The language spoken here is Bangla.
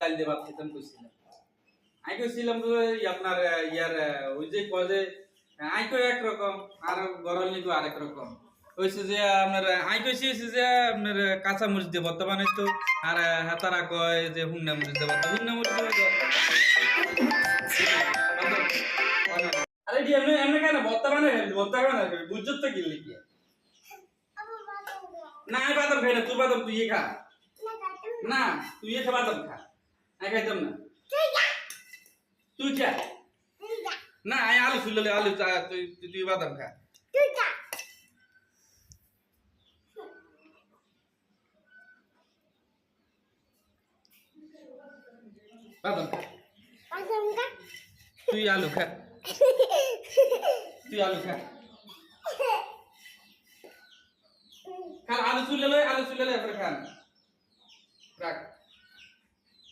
চাল দিয়ে ভাত খেতাম কইছিলাম আমি কইছিলাম যে আপনার ইয়ার ওই যে কয় আই কই একরকম আর গরল নিকো আরেক রকম কইছে যে আপনার আই কইছি যে আপনার কাঁচা মরিচ দিয়ে ভর্তা বানাইতো আর হাতারা কয় যে হুন্না মরিচ দিয়ে ভর্তা হুন্না মরিচ দিয়ে আরে ডি এমনি এমনি কেন ভর্তা বানাই ভর্তা বানাই বুঝছ তো কি লিখি না আমি বাদাম খাই না তুই বাদাম তুই খা না তুই খা বাদাম খা আমি খাইতাম না তুই খা না আমি আলু ছুললে আলু তুই তুই বাদাম খা বাদাম খা তুই আলু খা তুই আলু খা খা আলু ছুললে আলু ছুললে খান রাখ